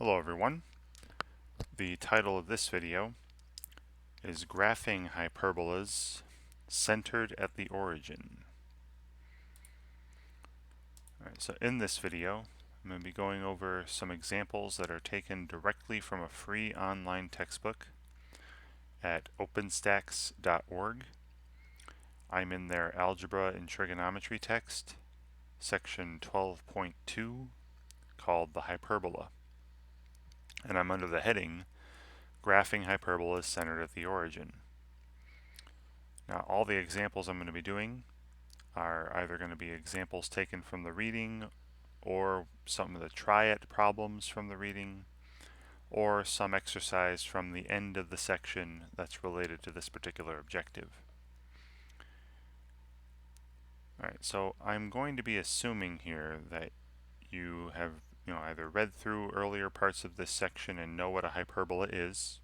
Hello everyone. The title of this video is Graphing Hyperbolas Centered at the Origin. Alright, so in this video I'm going to be going over some examples that are taken directly from a free online textbook at openstacks.org. I'm in their Algebra and Trigonometry text, section 12.2, called the Hyperbola. And I'm under the heading Graphing Hyperbolas Centered at the Origin. Now, all the examples I'm going to be doing are either going to be examples taken from the reading, or some of the try-it problems from the reading, or some exercise from the end of the section that's related to this particular objective. Alright, so I'm going to be assuming here that you have either read through earlier parts of this section and know what a hyperbola is,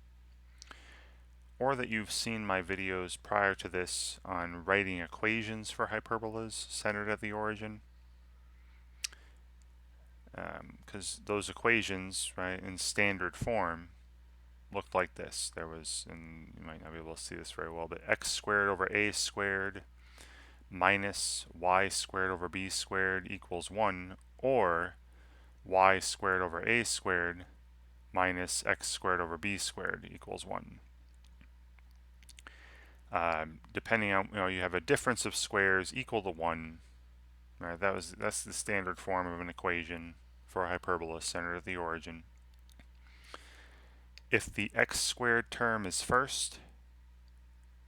or that you've seen my videos prior to this on writing equations for hyperbolas centered at the origin. Because those equations, right, in standard form looked like this. There was, and you might not be able to see this very well, but x squared over a squared minus y squared over b squared equals 1, or y squared over a squared minus x squared over b squared equals 1. Depending on, you have a difference of squares equal to 1. Right, that's the standard form of an equation for a hyperbola centered at the origin. If the x squared term is first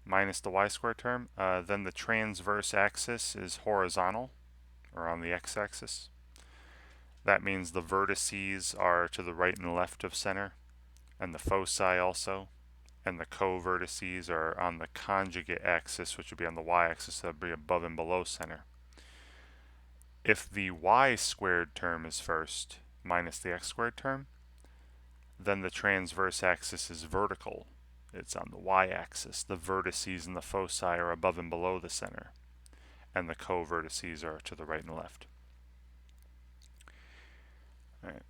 minus the y squared term, then the transverse axis is horizontal, or on the x-axis. That means the vertices are to the right and left of center, and the foci also, and the co-vertices are on the conjugate axis, which would be on the y-axis, so that would be above and below center. If the y squared term is first minus the x squared term, then the transverse axis is vertical. It's on the y-axis. The vertices and the foci are above and below the center, and the co-vertices are to the right and left. All right.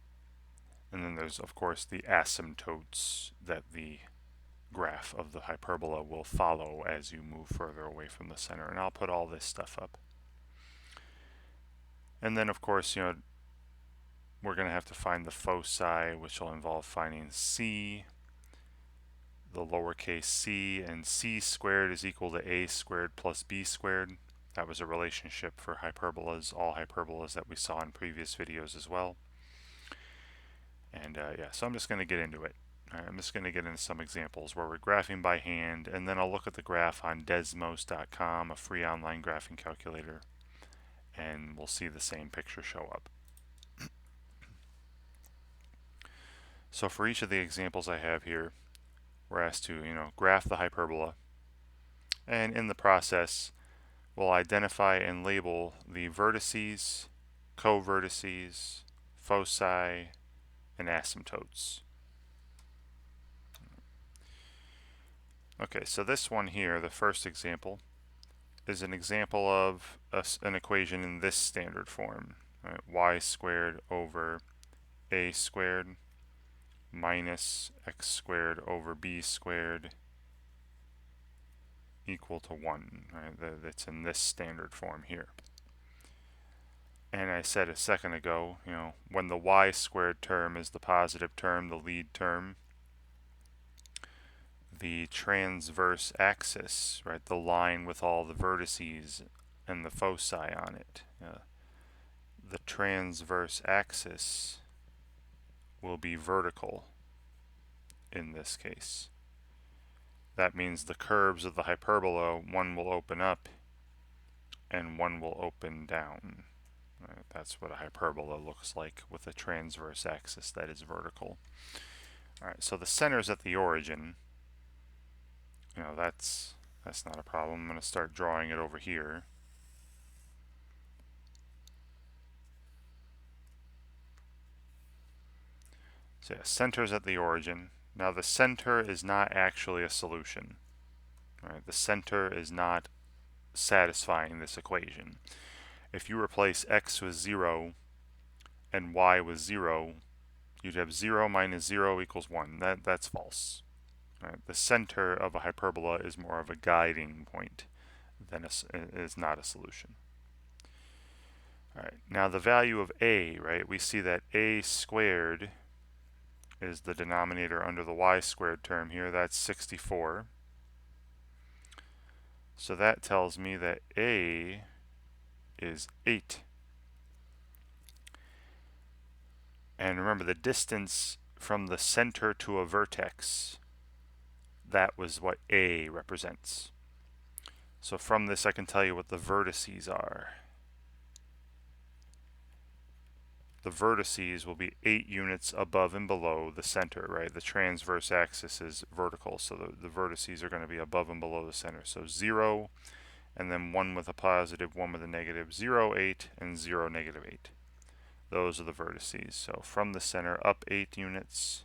And then there's, of course, the asymptotes that the graph of the hyperbola will follow as you move further away from the center. And I'll put all this stuff up. And then, of course, we're going to have to find the foci, which will involve finding c, the lowercase c, and c squared is equal to a squared plus b squared. That was a relationship for hyperbolas, all hyperbolas that we saw in previous videos as well. And yeah, so I'm just going to get into it. I'm just going to get into some examples where we're graphing by hand, and then I'll look at the graph on desmos.com, a free online graphing calculator, and we'll see the same picture show up. So for each of the examples I have here, we're asked to, graph the hyperbola, and in the process, we'll identify and label the vertices, co-vertices, foci, and asymptotes. Okay, so this one here, the first example, is an example of an equation in this standard form. Right? Y squared over a squared minus x squared over b squared equal to 1. Right? That's in this standard form here. And I said a second ago, when the y squared term is the positive term, the lead term, the transverse axis, right, the line with all the vertices and the foci on it, the transverse axis will be vertical in this case. That means the curves of the hyperbola, one will open up and one will open down. Right, that's what a hyperbola looks like with a transverse axis that is vertical. Alright, so the center's at the origin. That's not a problem. I'm going to start drawing it over here. So yeah, center's at the origin. Now the center is not actually a solution. Right? The center is not satisfying this equation. If you replace x with 0 and y with 0, you'd have 0 minus 0 equals 1. That's false. Right? The center of a hyperbola is more of a guiding point than is not a solution. All right, now the value of a, right, we see that a squared is the denominator under the y squared term here. That's 64. So that tells me that a is 8. And remember, the distance from the center to a vertex, that was what a represents. So from this I can tell you what the vertices are. The vertices will be 8 units above and below the center, right? The transverse axis is vertical, so the vertices are going to be above and below the center. So 0, and then 1 with a positive, 1 with a negative, 0, 8, and 0, negative 8. Those are the vertices. So from the center, up 8 units.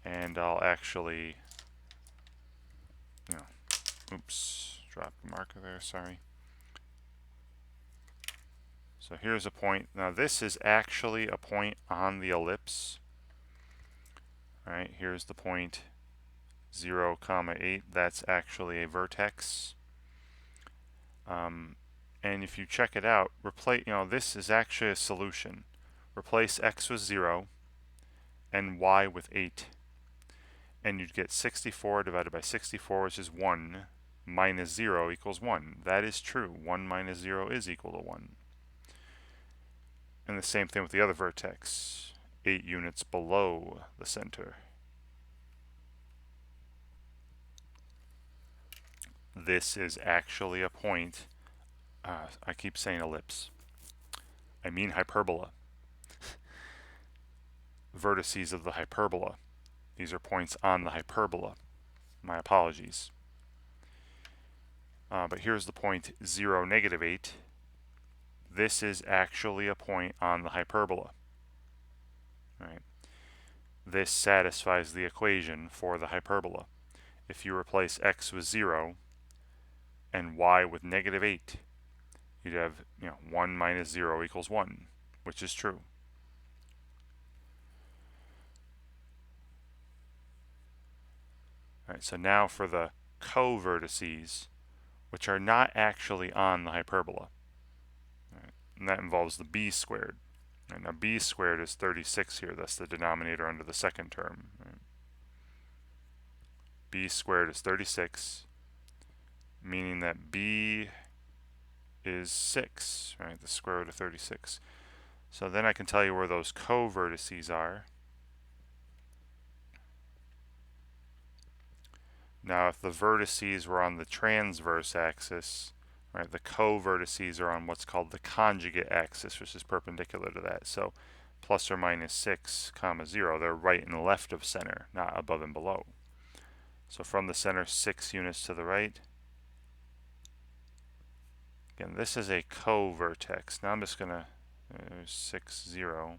And I'll actually, oops, drop the marker there, sorry. So here's a point. Now this is actually a point on the ellipse. All right, here's the point 0, 8. That's actually a vertex. And if you check it out, this is actually a solution. Replace x with 0 and y with 8. And you'd get 64 divided by 64, which is 1, minus 0 equals 1. That is true. 1 minus 0 is equal to 1. And the same thing with the other vertex, 8 units below the center. This is actually a point. I keep saying ellipse. I mean hyperbola. Vertices of the hyperbola. These are points on the hyperbola. My apologies. But here's the point 0, negative 8. This is actually a point on the hyperbola. Right? This satisfies the equation for the hyperbola. If you replace x with 0 and y with negative 8, you'd have 1 minus 0 equals 1, which is true. All right, so now for the co-vertices, which are not actually on the hyperbola. Right, and that involves the b squared. Right, now b squared is 36 here. That's the denominator under the second term. Right. B squared is 36, meaning that b is 6, right? The square root of 36. So then I can tell you where those co-vertices are. Now if the vertices were on the transverse axis, right, the co-vertices are on what's called the conjugate axis, which is perpendicular to that. So plus or minus 6, 0, they're right and left of center, not above and below. So from the center, 6 units to the right. Again, this is a co-vertex. Now I'm just going to 6, 0.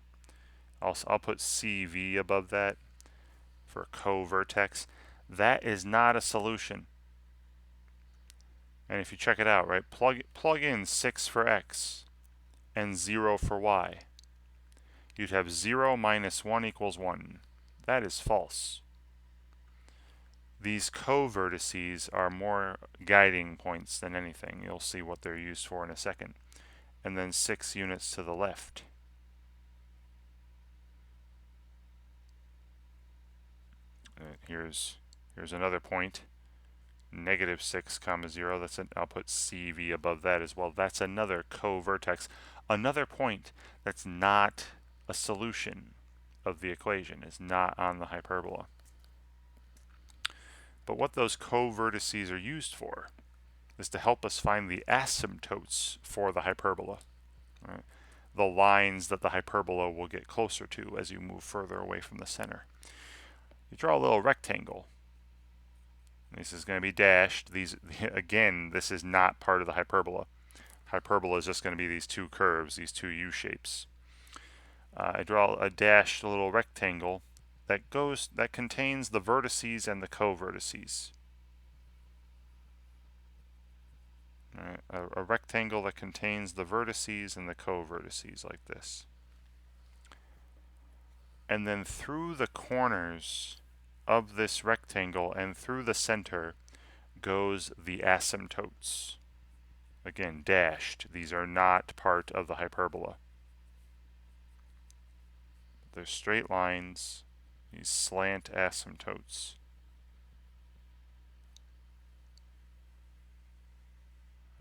I'll put CV above that for co-vertex. That is not a solution. And if you check it out, right, plug in 6 for x and 0 for y. You'd have 0 minus 1 equals 1. That is false. These co-vertices are more guiding points than anything. You'll see what they're used for in a second. And then 6 units to the left. Here's another point. Negative 6, 0. I'll put CV above that as well. That's another co-vertex. Another point that's not a solution of the equation, is not on the hyperbola. But what those co-vertices are used for is to help us find the asymptotes for the hyperbola. Right? The lines that the hyperbola will get closer to as you move further away from the center. You draw a little rectangle. This is going to be dashed. Again, this is not part of the hyperbola. Hyperbola is just going to be these two curves, these two U-shapes. I draw a dashed little rectangle that contains the vertices and the co-vertices. Right? A rectangle that contains the vertices and the co-vertices like this. And then through the corners of this rectangle and through the center goes the asymptotes. Again, dashed. These are not part of the hyperbola. They're straight lines, these slant asymptotes.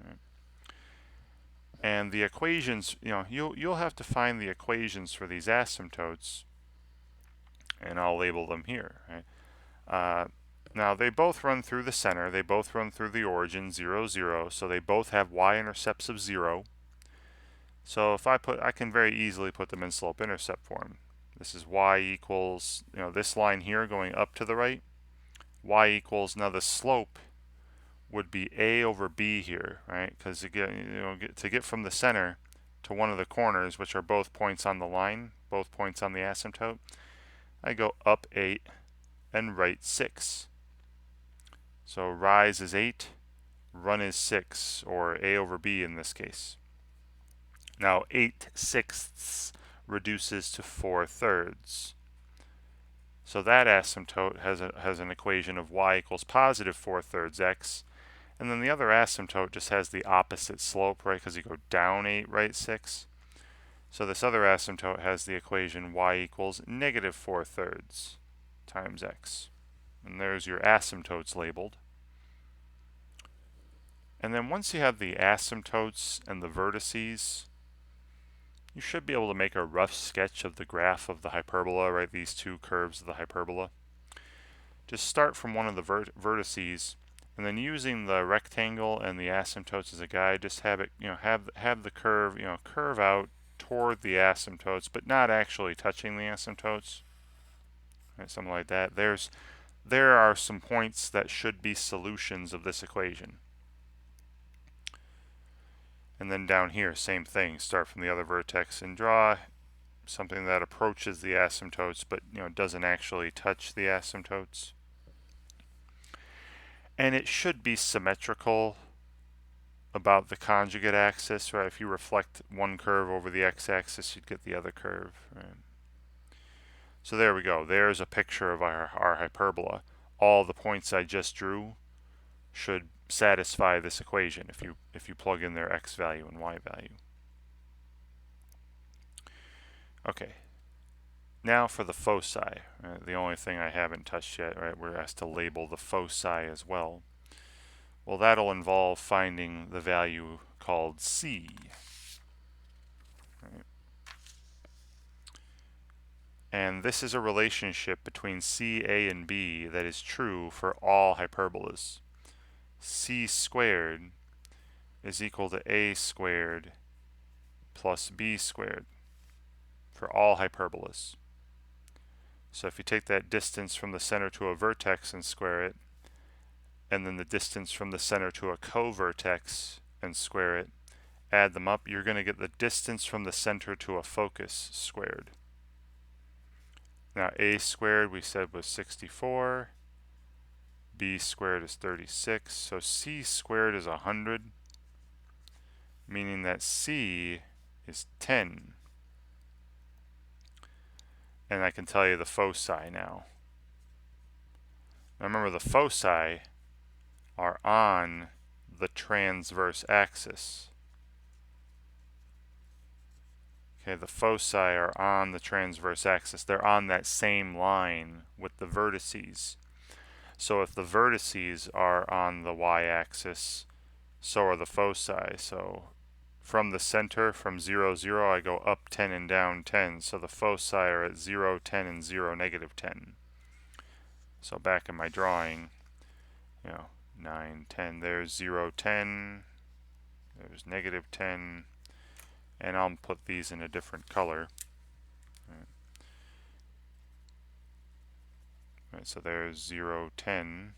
Right. And the equations, you'll have to find the equations for these asymptotes, and I'll label them here. Right? Now they both run through the center. They both run through the origin 0, 0. So they both have y-intercepts of 0. So if I can very easily put them in slope-intercept form. This is y equals, this line here going up to the right. Y equals, now the slope would be a over b here, right? Because to get from the center to one of the corners, which are both points on the line, both points on the asymptote, I go up 8 and right 6. So rise is 8, run is 6, or a over b in this case. Now 8/6 reduces to 4/3. So that asymptote has an equation of y equals positive 4/3 x. And then the other asymptote just has the opposite slope, right? Because you go down 8, right 6. So this other asymptote has the equation y equals negative 4/3 times x. And there's your asymptotes labeled. And then once you have the asymptotes and the vertices, you should be able to make a rough sketch of the graph of the hyperbola, right? These two curves of the hyperbola. Just start from one of the vertices, and then using the rectangle and the asymptotes as a guide, just have it, have the curve, curve out toward the asymptotes, but not actually touching the asymptotes. Right, something like that. There are some points that should be solutions of this equation. And then down here, same thing. Start from the other vertex and draw something that approaches the asymptotes, but doesn't actually touch the asymptotes. And it should be symmetrical about the conjugate axis, right? If you reflect one curve over the x-axis, you'd get the other curve, right? So there we go. There's a picture of our hyperbola. All the points I just drew should satisfy this equation if you plug in their x value and y value. Okay. Now for the foci. Right? The only thing I haven't touched yet, right? We're asked to label the foci as well. Well, that'll involve finding the value called c. Right? And this is a relationship between c, a, and b that is true for all hyperbolas. C squared is equal to a squared plus b squared for all hyperbolas. So if you take that distance from the center to a vertex and square it, and then the distance from the center to a co-vertex and square it, add them up, you're going to get the distance from the center to a focus squared. Now a squared we said was 64, b squared is 36, so c squared is 100, meaning that c is 10. And I can tell you the foci now. Now remember, the foci are on the transverse axis. Okay, the foci are on the transverse axis. They're on that same line with the vertices. So if the vertices are on the y-axis, so are the foci. So from the center, from 0, 0, I go up 10 and down 10. So the foci are at 0, 10, and 0, negative 10. So back in my drawing, 9, 10, there's 0, 10, there's negative 10, and I'll put these in a different color. Right, so there's 0, 10,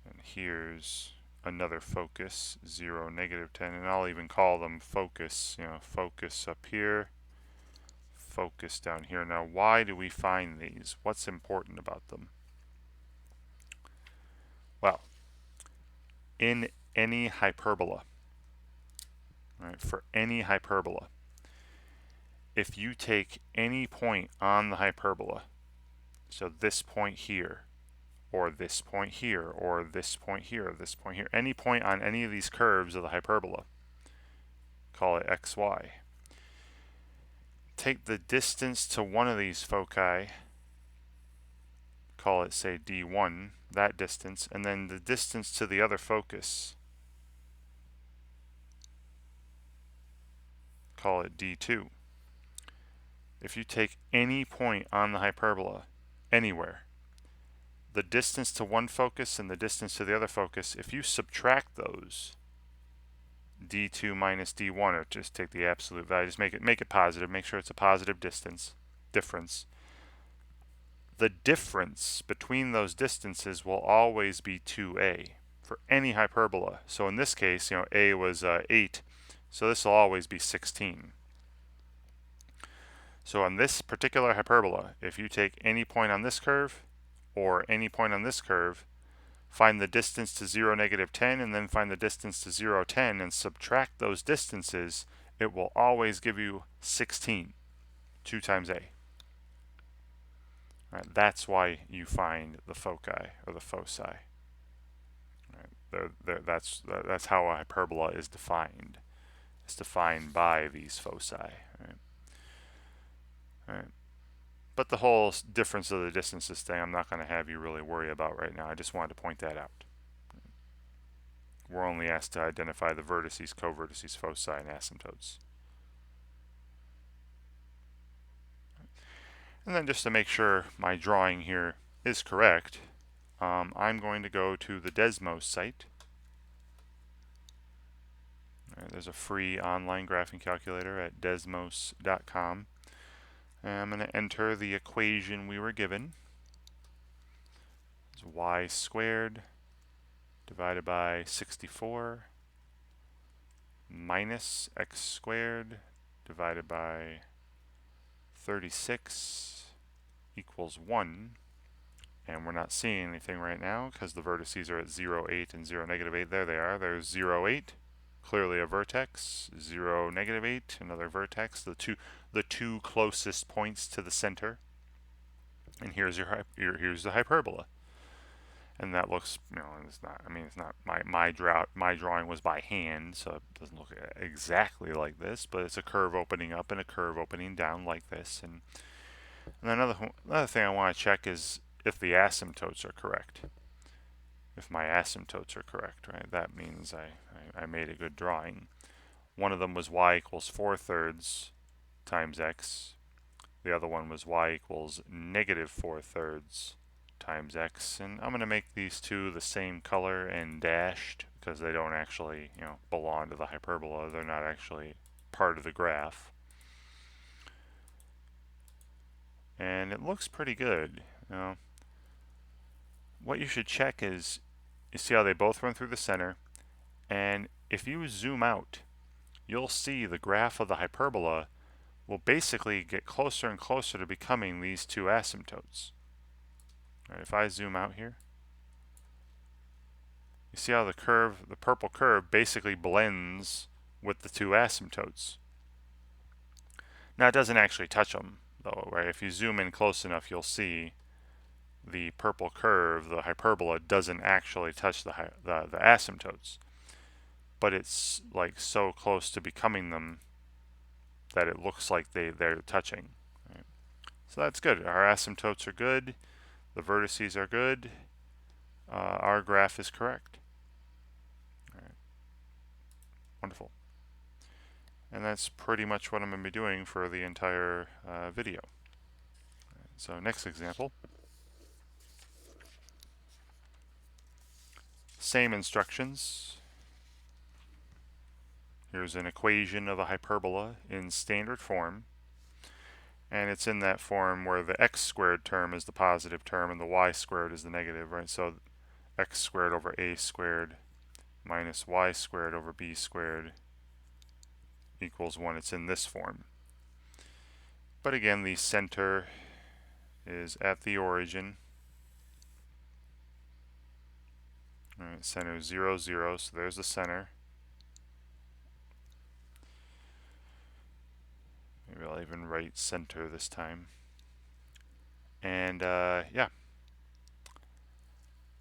and here's another focus, 0, negative 10, and I'll even call them focus, focus up here, focus down here. Now, why do we find these? What's important about them? Well, in any hyperbola, right, for any hyperbola, if you take any point on the hyperbola, so this point here, or this point here, or this point here, or this point here, any point on any of these curves of the hyperbola, call it xy. Take the distance to one of these foci, call it, say, d1, that distance, and then the distance to the other focus, call it d2. If you take any point on the hyperbola, anywhere, the distance to one focus and the distance to the other focus, if you subtract those, d2 minus d1, or just take the absolute value, just make it positive, make sure it's a positive difference. The difference between those distances will always be 2a for any hyperbola. So in this case, a was 8, so this will always be 16. So on this particular hyperbola, if you take any point on this curve or any point on this curve, find the distance to 0, -10, and then find the distance to 0, 10, and subtract those distances, it will always give you 16, 2 times a. Right, that's why you find the foci, or the foci. Right, that's how a hyperbola is defined. It's defined by these foci. Right? Right. But the whole difference of the distances thing, I'm not going to have you really worry about right now. I just wanted to point that out. We're only asked to identify the vertices, covertices, foci, and asymptotes. And then just to make sure my drawing here is correct, I'm going to go to the Desmos site. There's a free online graphing calculator at desmos.com. And I'm going to enter the equation we were given. It's y squared divided by 64 minus x squared divided by 36 equals 1. And we're not seeing anything right now because the vertices are at 0, 8, and 0, -8. There they are. There's 0, 8, clearly a vertex. 0, -8, another vertex. The two closest points to the center. And here's here's the hyperbola. And that looks, it's not. I mean, it's not my drawing was by hand, so it doesn't look exactly like this. But it's a curve opening up and a curve opening down like this. And another thing I want to check is if the asymptotes are correct. If my asymptotes are correct, right? That means I made a good drawing. One of them was y equals 4/3 times x. The other one was y equals -4/3 times x. And I'm going to make these two the same color and dashed because they don't actually, belong to the hyperbola. They're not actually part of the graph. And it looks pretty good. What you should check is, you see how they both run through the center, and if you zoom out, you'll see the graph of the hyperbola will basically get closer and closer to becoming these two asymptotes. Right, if I zoom out here, you see how the purple curve basically blends with the two asymptotes. Now it doesn't actually touch them though, right? If you zoom in close enough, you'll see the purple curve, the hyperbola, doesn't actually touch the asymptotes, but it's like so close to becoming them that it looks like they're touching. Right? So that's good. Our asymptotes are good. The vertices are good. Our graph is correct. All right. Wonderful. And that's pretty much what I'm going to be doing for the entire video. So next example. Same instructions. Here's an equation of a hyperbola in standard form. And it's in that form where the x squared term is the positive term and the y squared is the negative, right? So x squared over a squared minus y squared over b squared equals 1. It's in this form. But again, the center is at the origin. All right, center 0, 0, so there's the center. Maybe I'll even write center this time. And yeah,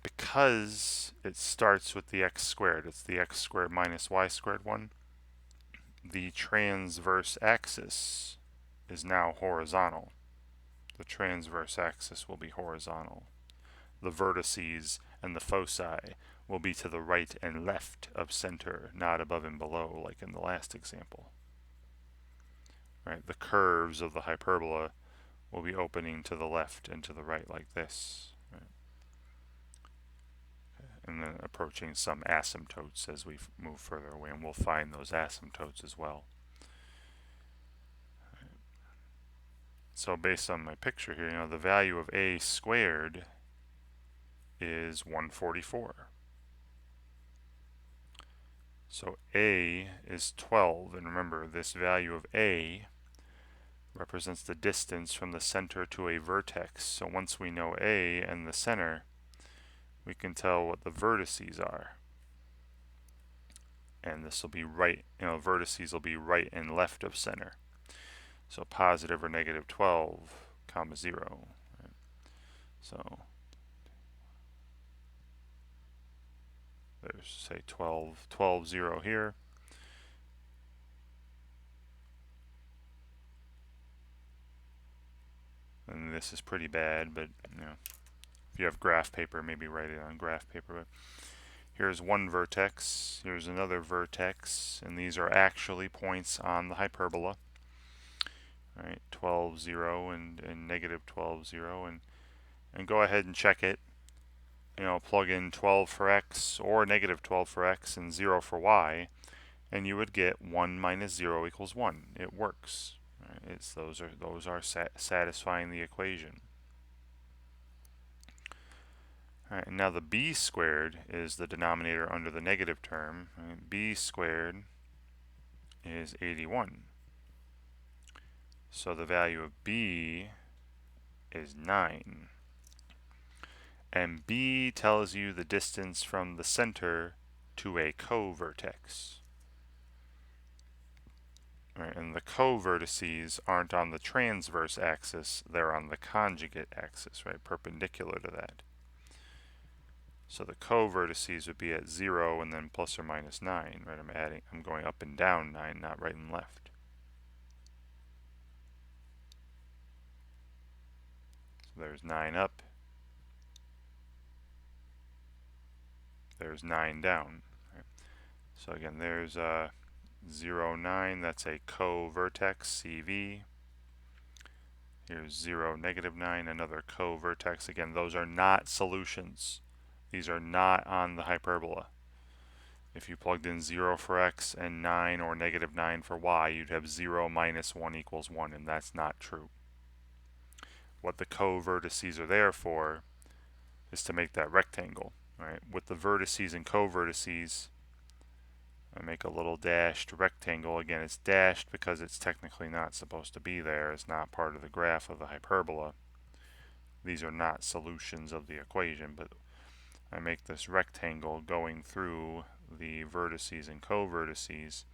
because it starts with the x squared, it's the x squared minus y squared one, the transverse axis is now horizontal. The transverse axis will be horizontal. The vertices and the foci will be to the right and left of center, not above and below like in the last example. Right? The curves of the hyperbola will be opening to the left and to the right like this. Right? And then approaching some asymptotes as we move further away, and we'll find those asymptotes as well. So based on my picture here, the value of a squared is 144. So a is 12, and remember this value of a represents the distance from the center to a vertex. So once we know a and the center, we can tell what the vertices are. And this will be right, vertices will be right and left of center. So positive or negative 12, comma 0. Right? So there's, say, 12, 12, 0 here. And this is pretty bad, but if you have graph paper, maybe write it on graph paper. But here's one vertex, here's another vertex, and these are actually points on the hyperbola. Right, 12, 0 and negative 12, 0, and go ahead and check it. Plug in 12 for x or negative 12 for x and 0 for y, and you would get 1 minus 0 equals 1. It works. Right? Those are satisfying the equation. All right, and now the b squared is the denominator under the negative term. Right? B squared is 81. So the value of b is 9. And b tells you the distance from the center to a co-vertex. Right, and the co-vertices aren't on the transverse axis, they're on the conjugate axis, right, perpendicular to that. So the co-vertices would be at 0 and then plus or minus 9, right? I'm going up and down 9, not right and left. So there's 9 up, there's 9 down. Right? So again, there's 0, 9, that's a co-vertex, CV. Here's 0, negative 9, another co-vertex. Again, those are not solutions. These are not on the hyperbola. If you plugged in 0 for x and 9 or negative 9 for y, you'd have 0 minus 1 equals 1, and that's not true. What the co-vertices are there for is to make that rectangle. Right? With the vertices and co-vertices, I make a little dashed rectangle. Again, it's dashed because it's technically not supposed to be there. It's not part of the graph of the hyperbola. These are not solutions of the equation, but I make this rectangle going through the vertices and co-vertices,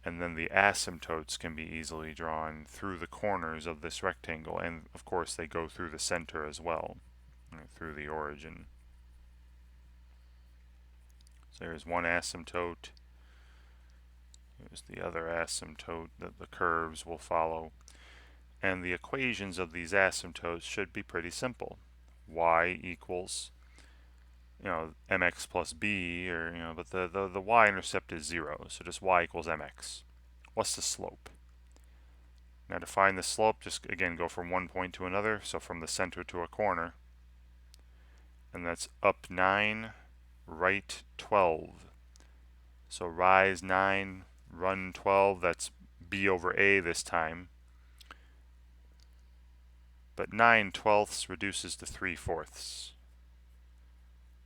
and then the asymptotes can be easily drawn through the corners of this rectangle, and of course they go through the center as well, right, through the origin. So there's one asymptote, here's the other asymptote that the curves will follow, and the equations of these asymptotes should be pretty simple. Y equals mx plus b, or but the y-intercept is 0, so just y equals mx. What's the slope? Now to find the slope, just again go from one point to another, so from the center to a corner, and that's up 9, right 12. So rise 9, run 12, that's b over a this time, but 9/12 reduces to 3/4.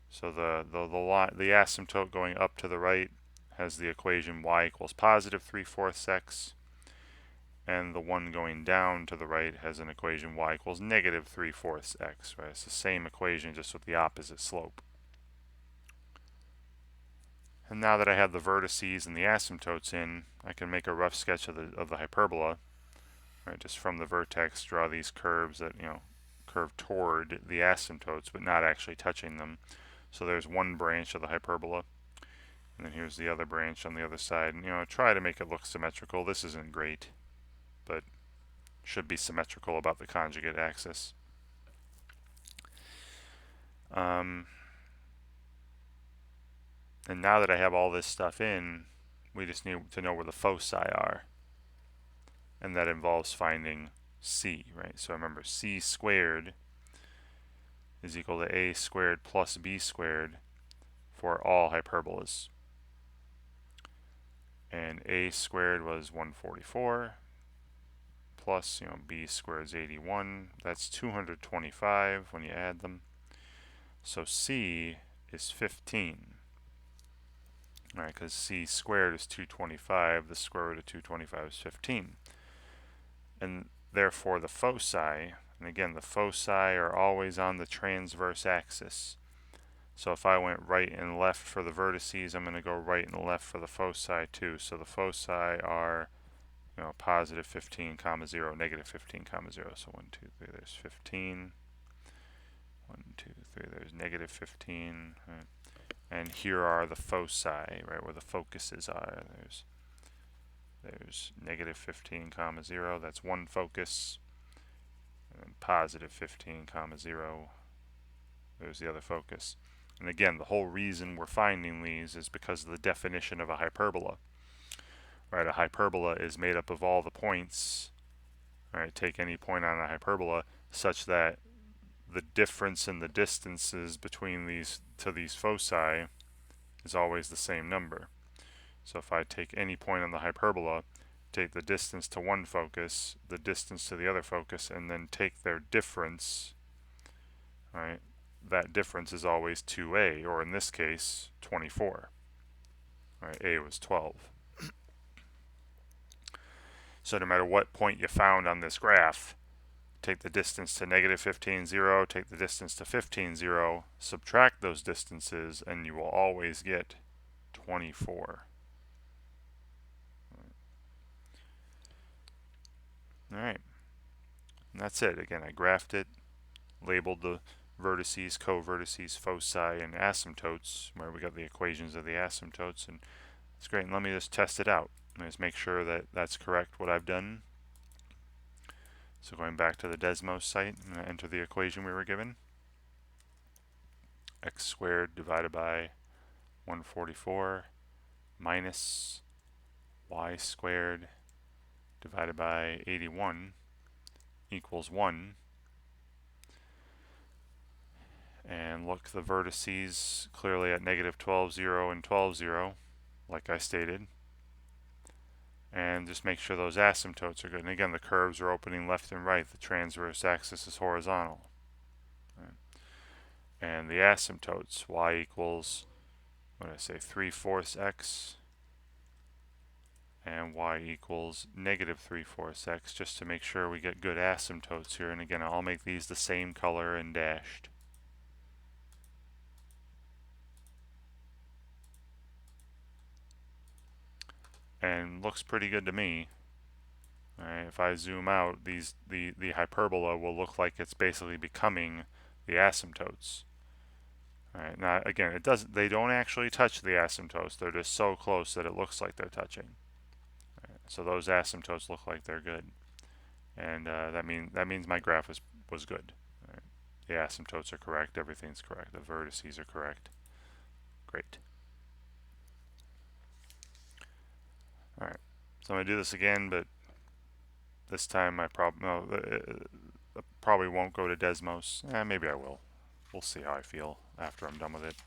So the asymptote going up to the right has the equation y equals positive 3/4 x, and the one going down to the right has an equation y equals negative 3/4 x. Right? It's the same equation, just with the opposite slope. And now that I have the vertices and the asymptotes in, I can make a rough sketch of the hyperbola. Right, just from the vertex, draw these curves that curve toward the asymptotes, but not actually touching them. So there's one branch of the hyperbola, and then here's the other branch on the other side. And try to make it look symmetrical. This isn't great, but should be symmetrical about the conjugate axis. And now that I have all this stuff in, we just need to know where the foci are. And that involves finding c, right? So remember, c squared is equal to a squared plus b squared for all hyperbolas. And a squared was 144 plus, b squared is 81. That's 225 when you add them. So c is 15. All right, because c squared is 225, the square root of 225 is 15. And therefore the foci, and again the foci are always on the transverse axis. So if I went right and left for the vertices, I'm going to go right and left for the foci too. So the foci are positive 15 comma 0, negative 15 comma 0. So 1, 2, 3, there's 15. 1, 2, 3, there's negative 15. Right. And here are the foci, right, where the focuses are. There's negative 15 comma 0, that's one focus. And positive 15 comma 0, there's the other focus. And again, the whole reason we're finding these is because of the definition of a hyperbola. Right, a hyperbola is made up of all the points. Right, take any point on a hyperbola such that the difference in the distances between these foci is always the same number. So if I take any point on the hyperbola, take the distance to one focus, the distance to the other focus, and then take their difference, right? That difference is always 2a, or in this case, 24. Right, a was 12. So no matter what point you found on this graph, take the distance to negative 15, 0, take the distance to 15, 0, subtract those distances, and you will always get 24. All right, and that's it. Again, I graphed it, labeled the vertices, co-vertices, foci, and asymptotes, where we got the equations of the asymptotes, and it's great. And let me just test it out. Let me just make sure that that's correct, what I've done. So going back to the Desmos site, I'm going to enter the equation we were given. X squared divided by 144 minus y squared divided by 81 equals 1. And look, the vertices clearly at negative 12, 0, and 12, 0, like I stated. And just make sure those asymptotes are good. And again, the curves are opening left and right. The transverse axis is horizontal. Right. And the asymptotes, y equals, what did I say, 3/4 x, and y equals negative 3/4 x, just to make sure we get good asymptotes here. And again, I'll make these the same color and dashed. And looks pretty good to me. Right, if I zoom out, the hyperbola will look like it's basically becoming the asymptotes. Right, now again, they don't actually touch the asymptotes. They're just so close that it looks like they're touching. Right, so those asymptotes look like they're good, and that means my graph was good. Right, the asymptotes are correct. Everything's correct. The vertices are correct. Great. All right, so I'm gonna do this again, but this time I probably won't go to Desmos. Maybe I will. We'll see how I feel after I'm done with it.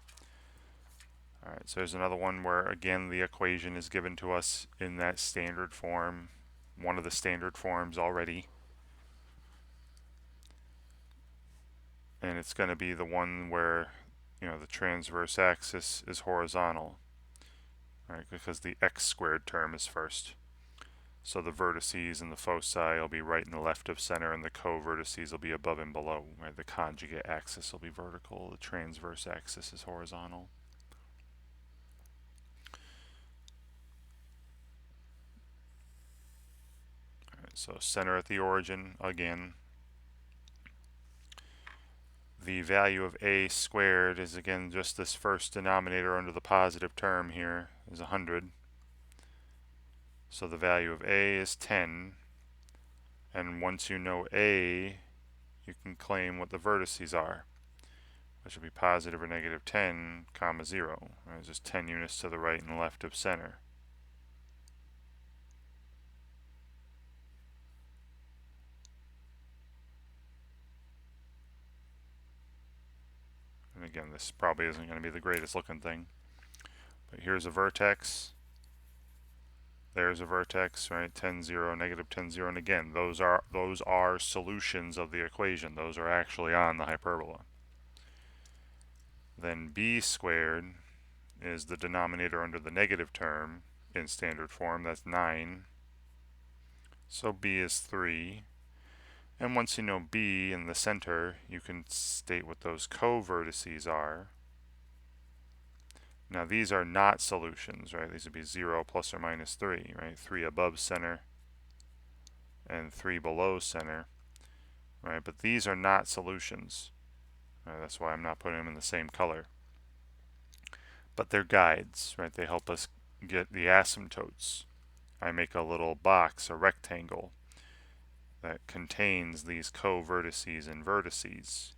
Alright, so there's another one where again the equation is given to us in that standard form, one of the standard forms already. And it's going to be the one where the transverse axis is horizontal. Right, because the x squared term is first. So the vertices and the foci will be right and left of center, and the co-vertices will be above and below. Right? The conjugate axis will be vertical, the transverse axis is horizontal. So center at the origin again. The value of a squared is again just this first denominator under the positive term here is 100. So the value of a is 10. And once you know a, you can claim what the vertices are, which will be positive or negative 10, comma 0. There's just 10 units to the right and left of center. And again, this probably isn't going to be the greatest looking thing. But here's a vertex. There's a vertex, right? 10, 0, negative 10, 0. And again, those are solutions of the equation. Those are actually on the hyperbola. Then b squared is the denominator under the negative term in standard form. That's 9. So b is 3. And once you know b in the center, you can state what those co-vertices are. Now these are not solutions, right? These would be 0 plus or minus 3, right? 3 above center and 3 below center, right? But these are not solutions. That's why I'm not putting them in the same color. But they're guides, right? They help us get the asymptotes. I make a little box, a rectangle, that contains these co-vertices and vertices.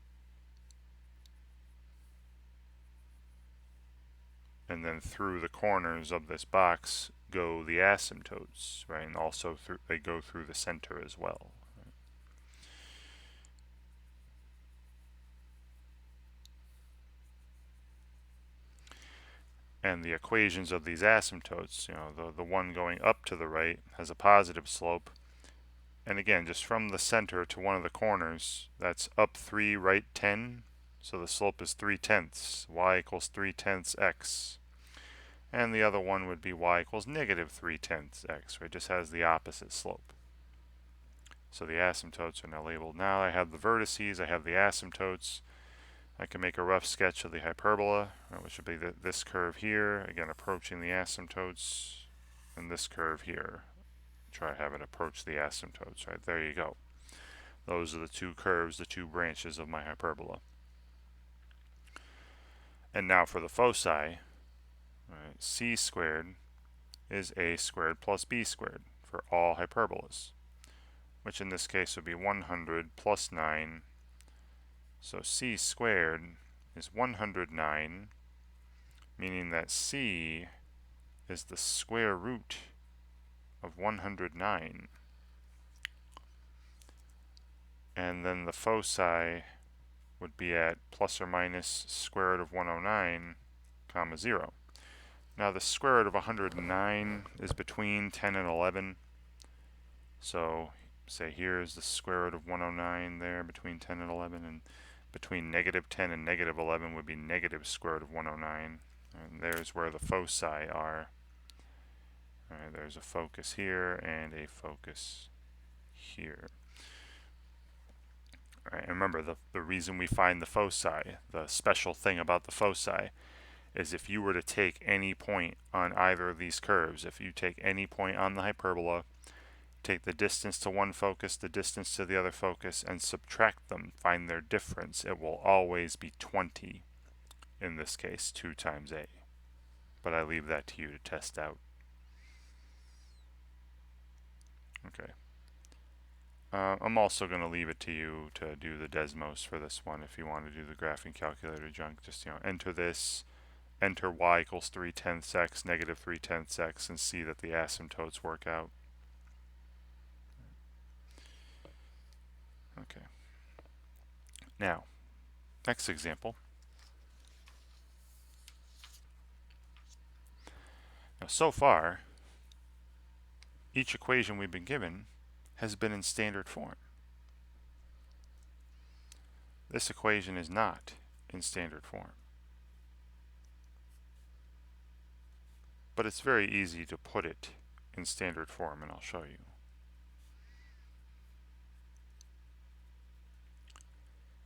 And then through the corners of this box go the asymptotes, right? And also they go through the center as well. Right? And the equations of these asymptotes, the one going up to the right has a positive slope. And again, just from the center to one of the corners, that's up 3, right 10. So the slope is 3/10. Y equals 3/10 x. And the other one would be y equals negative 3/10 x, right? It just has the opposite slope. So the asymptotes are now labeled. Now I have the vertices, I have the asymptotes. I can make a rough sketch of the hyperbola, which would be this curve here, again approaching the asymptotes, and this curve here. Try to have it approach the asymptotes, right? There you go. Those are the two curves, the two branches of my hyperbola. And now for the foci, right, c squared is a squared plus b squared for all hyperbolas, which in this case would be 100 plus 9. So c squared is 109, meaning that c is the square root of 109. And then the foci would be at plus or minus square root of 109, comma 0. Now the square root of 109 is between 10 and 11. So say here is the square root of 109 there between 10 and 11, and between negative 10 and negative 11 would be negative square root of 109. And there's where the foci are. Alright, there's a focus here and a focus here. Alright, and remember the reason we find the foci, the special thing about the foci, is if you were to take any point on either of these curves, if you take any point on the hyperbola, take the distance to one focus, the distance to the other focus, and subtract them, find their difference, it will always be 20. In this case, 2 times a. But I leave that to you to test out. Okay. I'm also going to leave it to you to do the Desmos for this one if you want to do the graphing calculator junk. Just, enter this, enter y equals 3/10 x, negative 3/10 x, and see that the asymptotes work out. Okay. Now, next example. Now, so far, each equation we've been given has been in standard form. This equation is not in standard form. But it's very easy to put it in standard form, and I'll show you.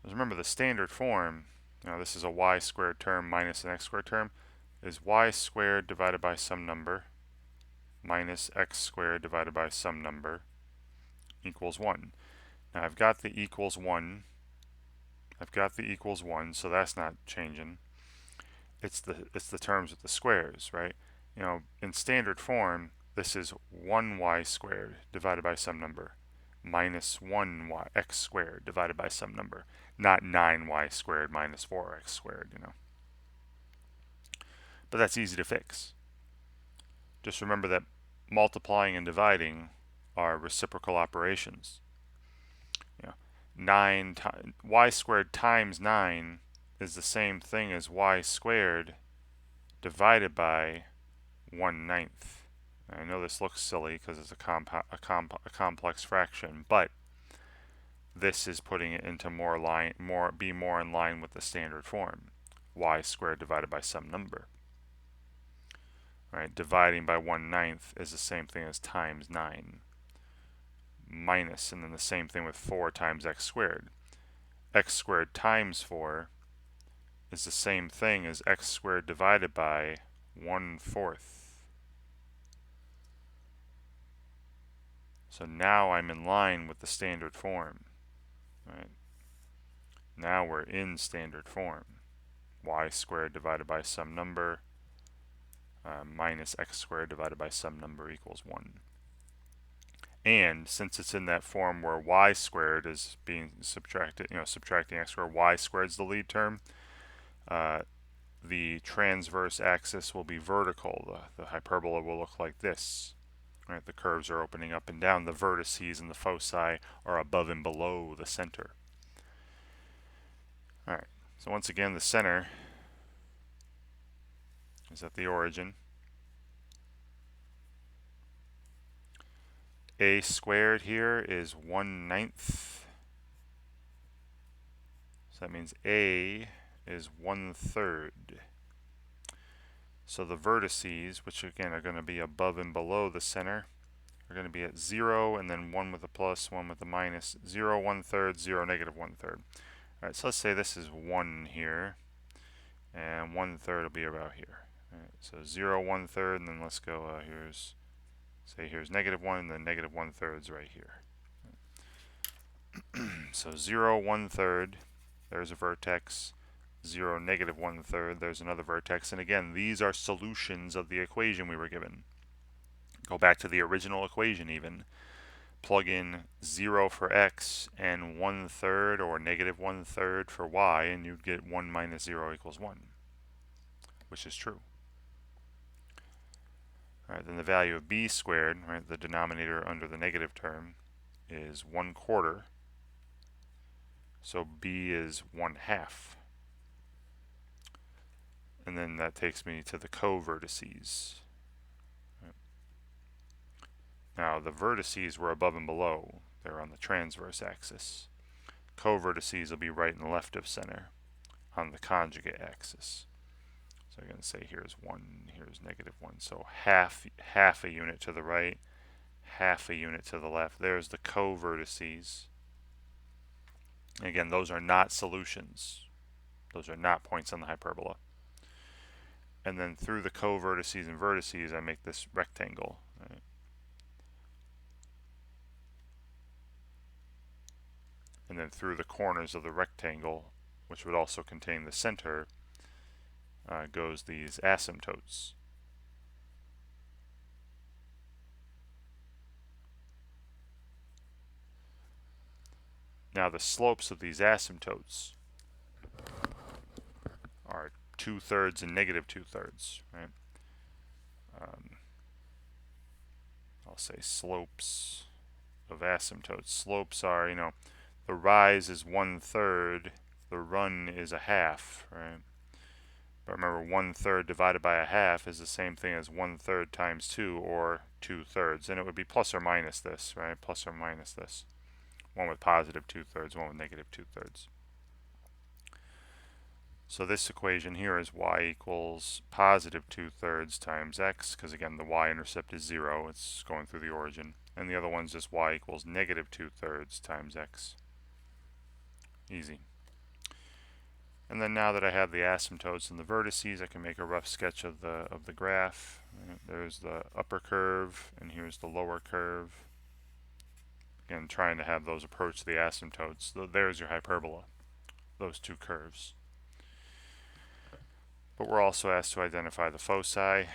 Remember, the standard form, this is a y squared term minus an x squared term, is y squared divided by some number minus x squared divided by some number equals 1. Now I've got the equals 1. I've got the equals 1, so that's not changing. It's the terms with the squares, right? You know, in standard form, this is 1y squared divided by some number minus 1y x squared divided by some number, not 9y squared minus 4x squared, you know. But that's easy to fix. Just remember that multiplying and dividing are reciprocal operations. You know, y squared times 9 is the same thing as y squared divided by 1/9. I know this looks silly because it's a complex fraction, but this is putting it into more in line with the standard form. Y squared divided by some number. Right? Dividing by 1/9 is the same thing as times 9. Minus, and then the same thing with 4 times x squared. X squared times 4 is the same thing as x squared divided by 1/4. So now I'm in line with the standard form. Right? Now we're in standard form. Y squared divided by some number minus x squared divided by some number equals 1. And since it's in that form where y squared is being subtracted, you know, subtracting x squared, y squared is the lead term, the transverse axis will be vertical. The hyperbola will look like this. Right? The curves are opening up and down. The vertices and the foci are above and below the center. All right. So once again, the center is at the origin. A squared here is 1/9. So that means A is 1/3. So the vertices, which again are going to be above and below the center, are going to be at 0, and then 1 with a plus, 1 with a minus, 0 1/3, 0 negative 1/3. Alright, so let's say this is 1 here, and 1/3 will be about here. Alright, so 0 1/3, and then let's go, here's negative 1, and then negative 1/3 is right here. So 0 1/3, there's a vertex. 0 negative 1/3, there's another vertex. And again, these are solutions of the equation we were given. Go back to the original equation even. Plug in 0 for x and 1/3 or negative 1/3 for y, and you'd get 1 minus 0 equals 1, which is true. All right, then the value of b squared, right, the denominator under the negative term, is 1/4. So b is 1/2. And then that takes me to the co-vertices. Right. Now the vertices were above and below. They're on the transverse axis. Co-vertices will be right and left of center on the conjugate axis. So I'm going to say here's 1, here's negative 1. So half a unit to the right, half a unit to the left. There's the co-vertices. Again, those are not solutions. Those are not points on the hyperbola. And then through the co-vertices and vertices, I make this rectangle. Right? And then through the corners of the rectangle, which would also contain the center, goes these asymptotes. Now the slopes of these asymptotes are 2/3 and negative 2/3, right? I'll say slopes of asymptotes. Slopes are, you know, the rise is 1/3, the run is a half, right? But remember, 1/3 divided by a half is the same thing as 1/3 times 2, or 2/3. And it would be plus or minus this, right? Plus or minus this. One with positive 2/3, one with negative 2/3. So this equation here is y equals positive 2/3 times x, because again the y-intercept is 0, it's going through the origin. And the other one's just y equals negative 2/3 times x. Easy. And then now that I have the asymptotes and the vertices, I can make a rough sketch of the graph. There's the upper curve, and here's the lower curve. again, trying to have those approach the asymptotes. There's your hyperbola, those two curves. But we're also asked to identify the foci.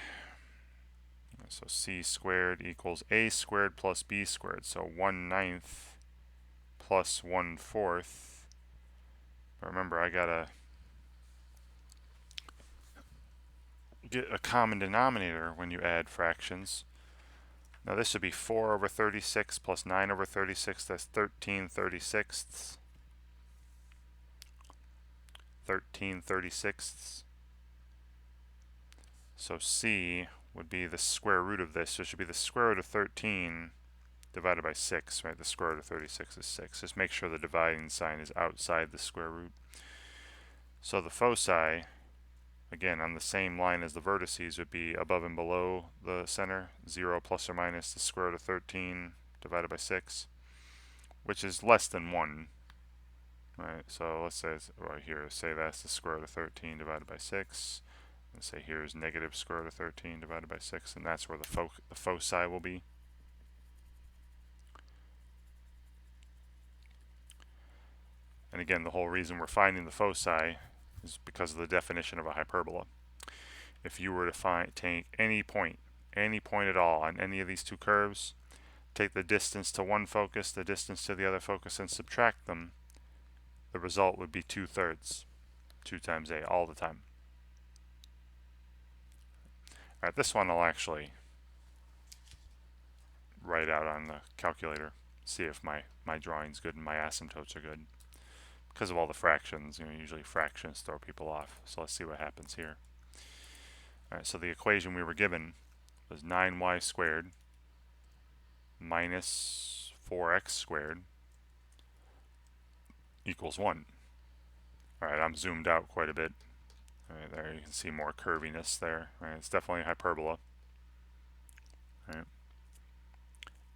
So c squared equals a squared plus b squared. So 1/9 plus 1/4. Remember, I gotta get a common denominator when you add fractions. Now this would be 4 over 36 plus 9 over 36. That's 13/36. 13/36. So c would be the square root of this. So it should be the square root of 13 divided by 6, right? The square root of 36 is 6. Just make sure the dividing sign is outside the square root. So the foci, again, on the same line as the vertices, would be above and below the center, 0 plus or minus the square root of 13 divided by 6, which is less than 1. Right, so let's say right here, say that's the square root of 13 divided by 6. Let's say here's negative square root of 13 divided by 6, and that's where the foci will be. And again, the whole reason we're finding the foci is because of the definition of a hyperbola. If you were to take any point at all on any of these two curves, take the distance to one focus, the distance to the other focus, and subtract them, the result would be 2/3. 2 times a all the time. Alright, this one I'll actually write out on the calculator, see if my drawing's good and my asymptotes are good. Because of all the fractions, usually fractions throw people off. So let's see what happens here. Alright, so the equation we were given was 9y squared minus 4x squared equals 1. Alright, I'm zoomed out quite a bit. Alright, there you can see more curviness there. Right, it's definitely a hyperbola. Right.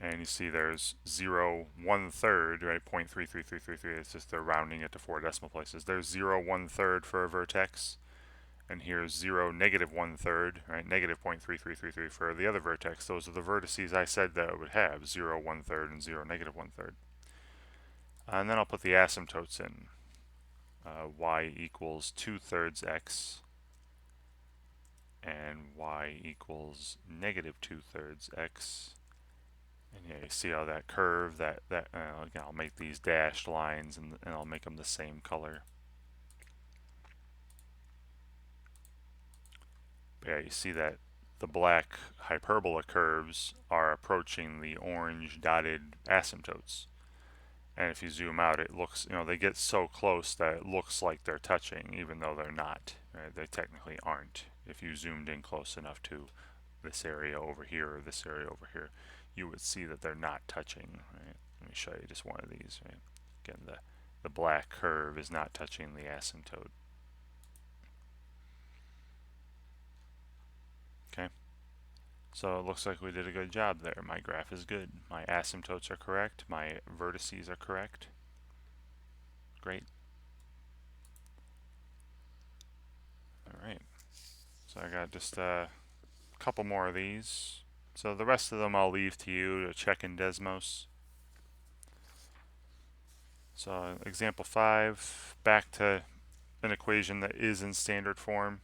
And you see there's 0 1/3, right? 0.33333. It's just they're rounding it to 4 decimal places. There's 0 1/3 for a vertex. And here's 0 negative 1/3, right? Negative 0.3333 for the other vertex. Those are the vertices I said that it would have, 0 1/3 and 0 negative 1/3. And then I'll put the asymptotes in. Y equals 2/3 x and y equals negative 2/3 x. And yeah, you see how that curve, again, I'll make these dashed lines and I'll make them the same color. But yeah, you see that the black hyperbola curves are approaching the orange dotted asymptotes. And if you zoom out, it looks, they get so close that it looks like they're touching, even though they're not. Right? They technically aren't. If you zoomed in close enough to this area over here or this area over here, you would see that they're not touching. Right? Let me show you just one of these. Right? Again, the black curve is not touching the asymptote. Okay, so it looks like we did a good job there. My graph is good. My asymptotes are correct. My vertices are correct. Great. Alright, so I got just a couple more of these. So the rest of them I'll leave to you to check in Desmos. So example 5, back to an equation that is in standard form.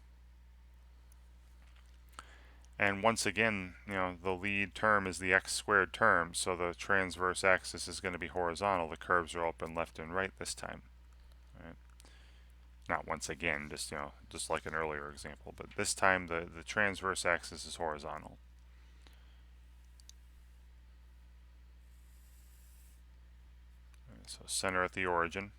And once again, the lead term is the x squared term, so the transverse axis is going to be horizontal. The curves are open left and right this time. Right? Not once again, just like an earlier example, but this time the transverse axis is horizontal. So center at the origin.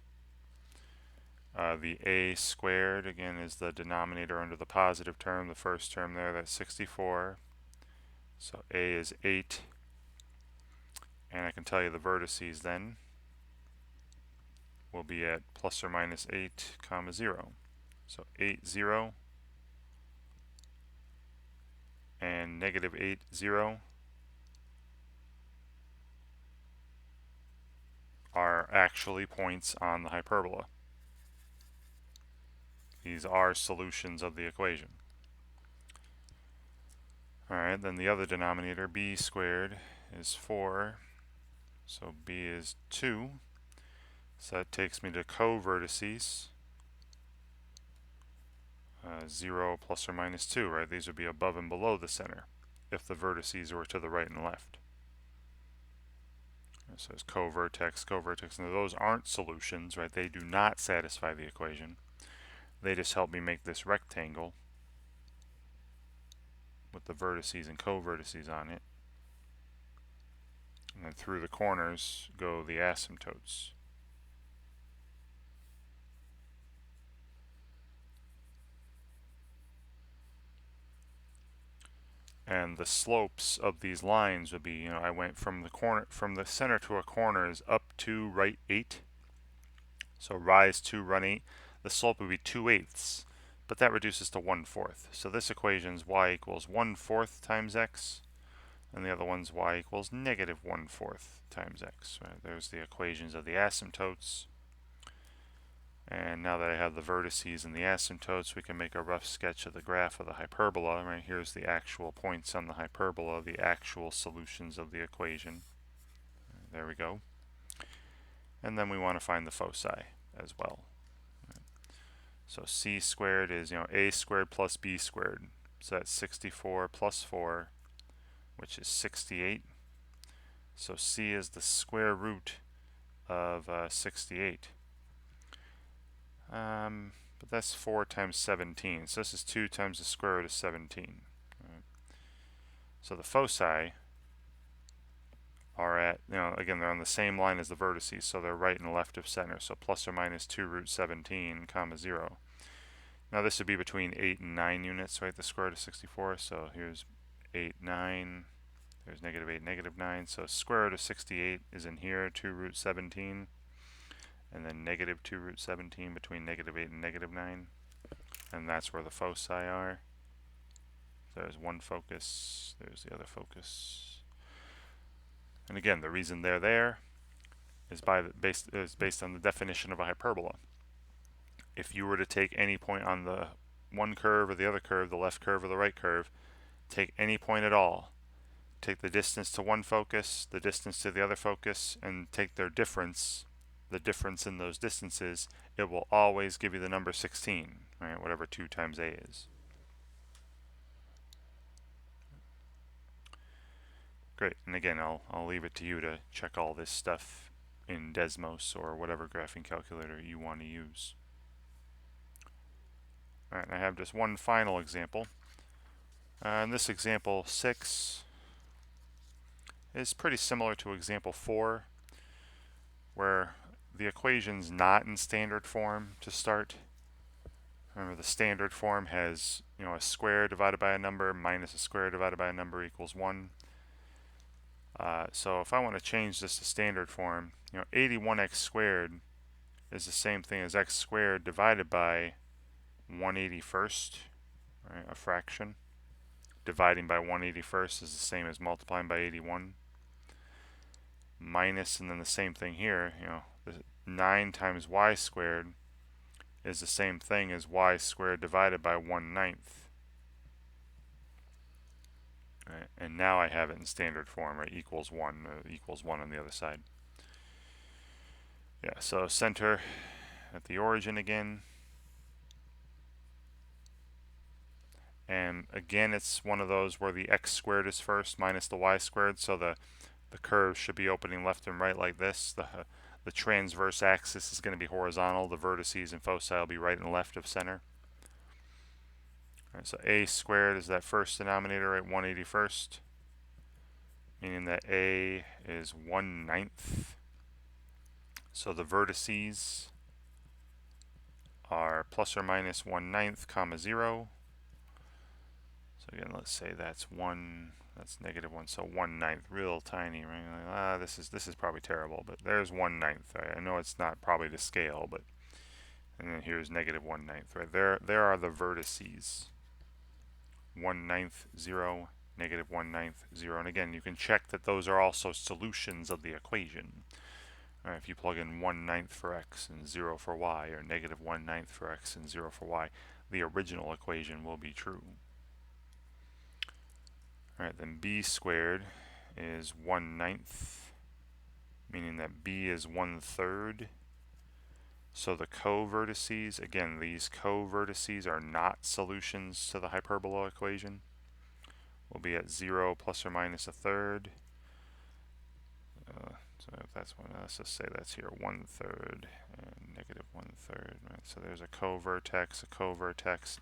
The a squared, again, is the denominator under the positive term. The first term there, that's 64. So a is 8. And I can tell you the vertices then will be at plus or minus 8, comma 0. So 8, 0, and negative 8, 0 are actually points on the hyperbola. These are solutions of the equation. Alright, then the other denominator, b squared, is 4. So b is 2. So that takes me to co-vertices. 0 plus or minus 2, right? These would be above and below the center if the vertices were to the right and left. So it's co-vertex, co-vertex. Now those aren't solutions, right? They do not satisfy the equation. They just help me make this rectangle with the vertices and co-vertices on it. And then through the corners go the asymptotes. And the slopes of these lines would be, I went from the center to a corner is up 2, right 8. So rise 2, run 8. The slope would be 2/8, but that reduces to 1/4. So this equation is y equals 1/4 times x, and the other one's y equals negative 1/4 times x. Right? There's the equations of the asymptotes. And now that I have the vertices and the asymptotes, we can make a rough sketch of the graph of the hyperbola. Right, here's the actual points on the hyperbola, the actual solutions of the equation. There we go. And then we want to find the foci as well. So c squared is, a squared plus b squared. So that's 64 plus 4, which is 68. So c is the square root of 68. But that's 4 times 17. So this is 2 times the square root of 17. Right. So the foci are at, again, they're on the same line as the vertices, so they're right and left of center. So plus or minus 2 root 17, comma 0. Now this would be between 8 and 9 units, right? The square root of 64. So here's 8, 9. There's negative 8, negative 9. So square root of 68 is in here, 2 root 17. And then negative 2 root 17 between negative 8 and negative 9. And that's where the foci are. There's one focus. There's the other focus. And again, the reason they're there is based on the definition of a hyperbola. If you were to take any point on the one curve or the other curve, the left curve or the right curve, take any point at all, take the distance to one focus, the distance to the other focus, and take their difference, the difference in those distances, it will always give you the number 16, right? Whatever 2 times a is. Great, and again, I'll leave it to you to check all this stuff in Desmos or whatever graphing calculator you want to use. All right, I have just one final example. And this example 6 is pretty similar to example 4, where the equation's not in standard form to start. Remember, the standard form has, a square divided by a number minus a square divided by a number equals 1. So if I want to change this to standard form, 81x squared is the same thing as x squared divided by 1/81st, right, a fraction. Dividing by 1/81st is the same as multiplying by 81. Minus, and then the same thing here, the 9 times y squared is the same thing as y squared divided by 1/9. Right, and now I have it in standard form, right, equals 1, equals 1 on the other side. Yeah, so center at the origin again. And again, it's one of those where the x squared is first minus the y squared, so the curve should be opening left and right like this. The transverse axis is going to be horizontal. The vertices and foci will be right and left of center. All right, so a squared is that first denominator, right, 1/81st, meaning that a is 1/9. So the vertices are plus or minus 1/9, comma 0. So again, let's say that's negative 1, so 1/9, real tiny, right? This is probably terrible, but there's 1/9. I know it's not probably to scale, but, and then here's negative 1/9, right? There are the vertices. 1/9, 0, negative 1/9, 0. And again, you can check that those are also solutions of the equation. Right, if you plug in 1/9 for x and 0 for y, or negative 1/9 for x and 0 for y, the original equation will be true. All right, then b squared is 1/9 meaning that b is 1/3. So the co-vertices, again, these co-vertices are not solutions to the hyperbola equation. We'll be at 0 plus or minus 1/3. So if that's one, let's just say that's here 1/3 and negative 1/3. Right? So there's a co-vertex,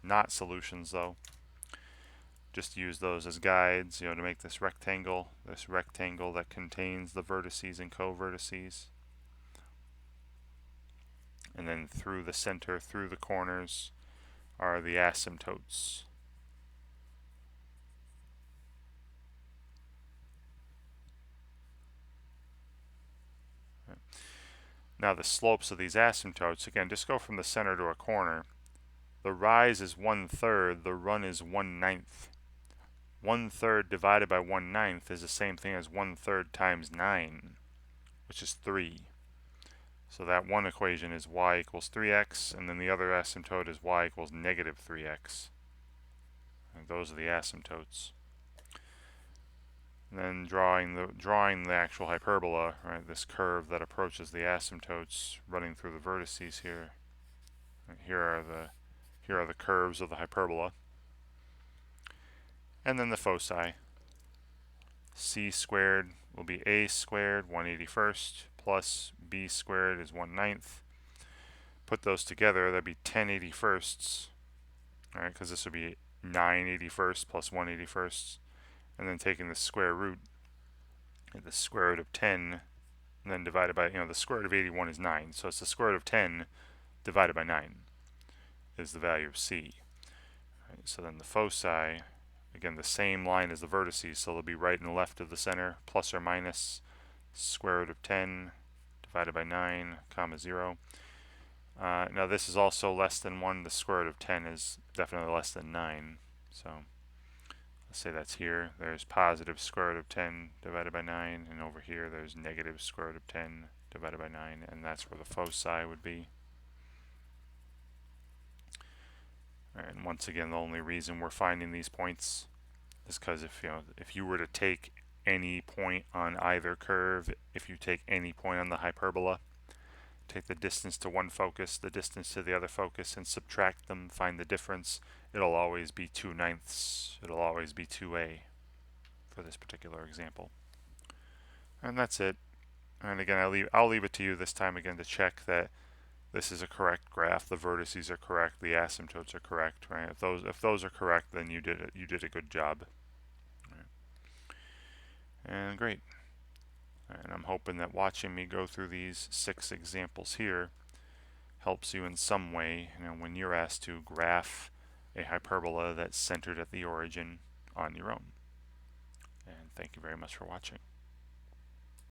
not solutions though. Just use those as guides, to make this rectangle that contains the vertices and co-vertices. And then through the center, through the corners, are the asymptotes. Now the slopes of these asymptotes, again, just go from the center to a corner. The rise is 1/3, the run is 1/9. 1/3 divided by 1/9 is the same thing as 1/3 times 9, which is 3. So that one equation is y equals 3x, and then the other asymptote is y equals negative 3x. And those are the asymptotes. And then drawing the actual hyperbola, right? This curve that approaches the asymptotes, running through the vertices here. And here are the curves of the hyperbola. And then the foci. C squared will be a squared, 1/81st, plus b squared is 1/9. Put those together, that'd be 10/81sts, right? Because this would be 9/81st plus 1/81st. And then taking the square root, the square root of 10, and then divided by, the square root of 81 is 9. So it's the square root of 10 divided by 9 is the value of c. Right, so then the foci, again, the same line as the vertices, so they'll be right and left of the center, plus or minus square root of 10 divided by 9, comma 0. Now this is also less than 1. The square root of 10 is definitely less than 9. So let's say that's here. There's positive square root of 10 divided by 9, and over here there's negative square root of 10 divided by 9, and that's where the foci would be. And once again, the only reason we're finding these points is because if you were to take any point on either curve, if you take any point on the hyperbola, take the distance to one focus, the distance to the other focus, and subtract them, find the difference, it'll always be 2/9. It'll always be 2a for this particular example. And that's it. And again, I'll leave it to you this time again to check that this is a correct graph, the vertices are correct, the asymptotes are correct, right? If those are correct, then you did a good job. Right. And great. And I'm hoping that watching me go through these 6 examples here helps you in some way, when you're asked to graph a hyperbola that's centered at the origin on your own. And thank you very much for watching.